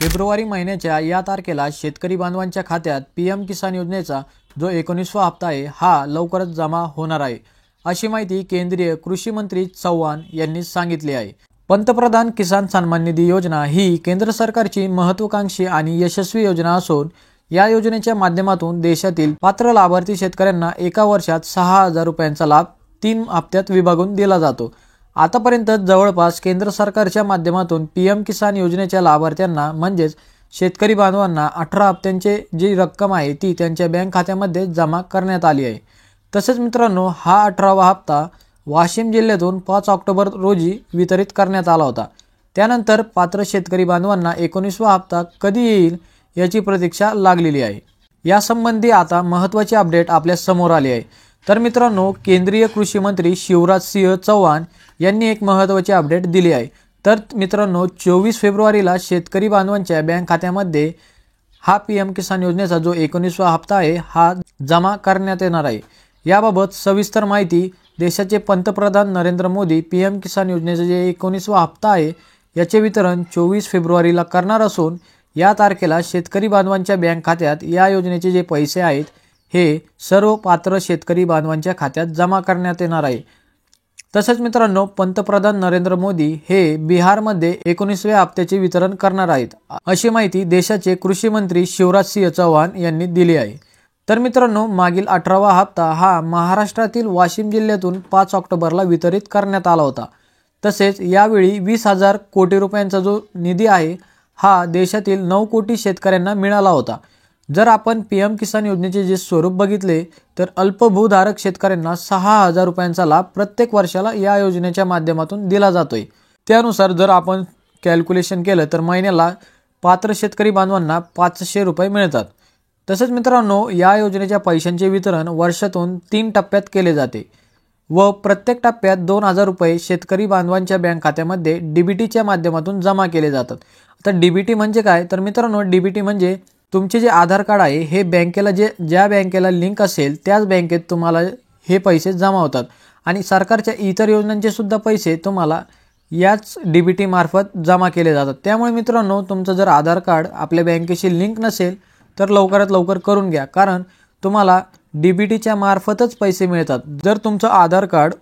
February महिन्याच्या या तारखेला शेतकरी बांधवांच्या खात्यात पीएम किसान योजनेचा जो 19वा हप्ता आहे हा लवकरच जमा होणार आहे, अशी माहिती केंद्रीय कृषी मंत्री चव्हाण यांनी सांगितली आहे। पंतप्रधान किसान सन्मान निधी योजना ही केंद्र सरकारची महत्त्वाकांक्षी आणि यशस्वी योजना असून या योजनेच्या माध्यमातून देशातील पात्र लाभार्थी शेतकऱ्यांना एका वर्षात 6,000 रुपयांचा लाभ 3 हप्त्यात विभागून दिला जातो। आतापर्यंत जवळपास केंद्र सरकारच्या माध्यमातून पीएम किसान योजनेच्या लाभार्थ्यांना म्हणजेच शेतकरी बांधवांना 18 हप्त्यांची जी रक्कम आहे ती त्यांच्या बँक खात्यामध्ये जमा करण्यात आली आहे। तसेच मित्रांनो, हा 18वा हप्ता वाशिम जिल्ह्यातून 5 ऑक्टोबर रोजी वितरित करण्यात आला होता। त्यानंतर पात्र शेतकरी बांधवांना 19वा हप्ता कधी येईल याची प्रतीक्षा लागलेली आहे। यासंबंधी आता महत्त्वाची अपडेट आपल्या समोर आली आहे। तर मित्रांनो, केंद्रीय कृषी मंत्री शिवराज सिंह चौहान यांनी एक महत्त्वाची अपडेट दिली आहे। तर मित्रांनो, 24 फेब्रुवारीला शेतकरी बांधवांच्या बँक खात्यामध्ये हा पीएम किसान योजनेचा जो 19वा हप्ता आहे हा जमा करण्यात येणार आहे। याबाबत सविस्तर माहिती देशाचे पंतप्रधान नरेंद्र मोदी पीएम किसान योजनेचे जे 19वा हप्ता आहे याचे वितरण 24 फेब्रुवारीला करणार असून या तारखेला शेतकरी बांधवांच्या बँक खात्यात या योजनेचे जे पैसे आहेत हे सर्व पात्र शेतकरी बांधवांच्या खात्यात जमा करण्यात येणार आहे। तसेच मित्रांनो, पंतप्रधान नरेंद्र मोदी हे बिहारमध्ये 19व्या हप्त्याचे वितरण करणार आहेत, अशी माहिती देशाचे कृषी मंत्री शिवराज सिंह चौहान यांनी दिली आहे। तर मित्रांनो, मागील 18वा हप्ता हा महाराष्ट्रातील वाशिम जिल्ह्यातून 5 ऑक्टोबरला वितरित करण्यात आला होता। तसेच यावेळी 20,000 कोटी रुपयांचा जो निधी आहे हा देशातील 9 कोटी शेतकऱ्यांना मिळाला होता। जर आपण पीएम किसान योजनेचे जे स्वरूप बघितले तर अल्पभूधारक शेतकऱ्यांना 6,000 रुपयांचा लाभ प्रत्येक वर्षाला या योजनेच्या माध्यमातून दिला जातोय। त्यानुसार जर आपण कॅल्क्युलेशन केलं तर महिन्याला पात्र शेतकरी बांधवांना 500 रुपये मिळतात। तसेच मित्रांनो, या योजनेच्या पैशांचे वितरण वर्षातून 3 टप्प्यात केले जाते व प्रत्येक टप्प्यात 2,000 रुपये शेतकरी बांधवांच्या बँक खात्यामध्ये डीबीटीच्या माध्यमातून जमा केले जातात। आता डीबीटी म्हणजे काय? तर मित्रांनो, डीबीटी म्हणजे तुमचे जे आधार कार्ड आहे हे बँकेला ज्या बँकेला लिंक असेल त्याच बँकेत तुम्हाला हे पैसे जमा होतात आणि सरकारच्या इतर योजनांचे सुद्धा पैसे तुम्हाला याच डीबीटी मार्फत जमा केले जातात। त्यामुळे मित्रांनो, तुमचं जर आधार कार्ड आपल्या बँकेशी लिंक नसेल तर लवकरात लवकर करून घ्या, कारण तुम्हाला डीबीटीच्या मार्फतच पैसे मिळतात। जर तुमचं आधार कार्ड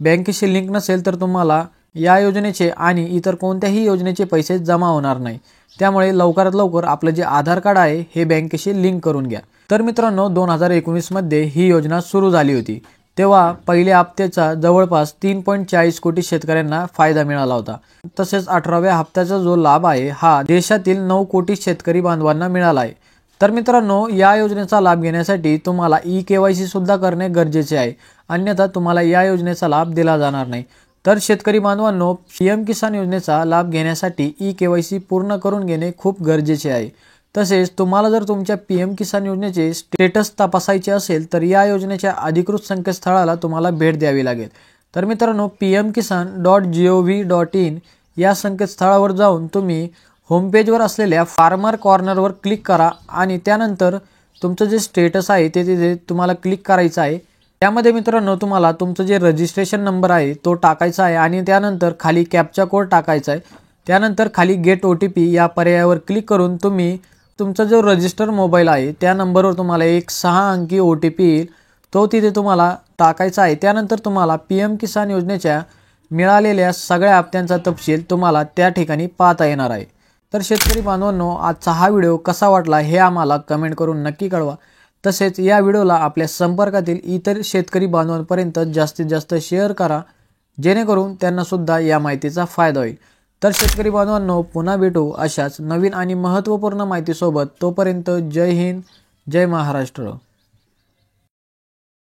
बँकेशी लिंक नसेल तर तुम्हाला या योजनेचे आणि इतर कोणत्याही योजनेचे पैसे जमा होणार नाही। त्यामुळे लवकरात लवकर आपलं जे आधार कार्ड आहे हे बँकेशी लिंक करून घ्या। तर मित्रांनो, 2019 मध्ये ही योजना सुरू झाली होती तेव्हा पहिल्या हप्त्याचा जवळपास 3.40 कोटी शेतकऱ्यांना फायदा मिळाला होता। तसेच 18व्या हप्त्याचा जो लाभ आहे हा देशातील 9 कोटी शेतकरी बांधवांना मिळाला आहे। तर मित्रांनो, या योजनेचा लाभ घेण्यासाठी तुम्हाला ई-केवायसी सुद्धा करणे गरजेचे आहे, अन्यथा तुम्हाला या योजनेचा लाभ दिला जाणार नाही। तर शेतकरी बांधवांनो, पीएम किसान योजनेचा लाभ घेण्यासाठी ई-केवायसी पूर्ण करून घेणे खूप गरजेचे आहे। तसेच तुम्हाला जर तुमच्या पीएम किसान योजनेचे स्टेटस तपासायचे असेल तर या योजनेच्या अधिकृत संकेतस्थळाला तुम्हाला भेट द्यावी लागेल। तर मित्रांनो, pmkisan.gov.in या संकेतस्थळावर जाऊन तुम्ही होमपेजवर असलेल्या फार्मर कॉर्नरवर क्लिक करा आणि त्यानंतर तुमचं जे स्टेटस आहे ते तिथे तुम्हाला क्लिक करायचं आहे। त्यामध्ये मित्रांनो, तुम्हाला तुमचं जे रजिस्ट्रेशन नंबर आहे तो टाकायचा आहे आणि त्यानंतर खाली कॅप्चा कोड टाकायचा आहे। त्यानंतर खाली गेट OTP या पर्यायावर क्लिक करून तुम्ही तुमचा जो रजिस्टर मोबाईल आहे त्या नंबरवर तुम्हाला एक 6 अंकी OTP येईल, तो तिथे तुम्हाला टाकायचा आहे। त्यानंतर तुम्हाला पीएम किसान योजनेच्या मिळालेल्या सगळ्या हप्त्यांचा तपशील तुम्हाला त्या ठिकाणी पाहता येणार आहे। तर शेतकरी बांधवांनो, आजचा हा व्हिडिओ कसा वाटला हे आम्हाला कमेंट करून नक्की कळवा। तसेच या व्हिडिओला आपल्या संपर्कातील इतर शेतकरी बांधवांपर्यंत जास्तीत जास्त शेअर करा, जेणेकरून त्यांना सुद्धा या माहितीचा फायदा होईल। तर शेतकरी बांधवांनो, पुन्हा भेटू अशाच नवीन आणि महत्त्वपूर्ण माहितीसोबत। तोपर्यंत जय हिंद, जय महाराष्ट्र।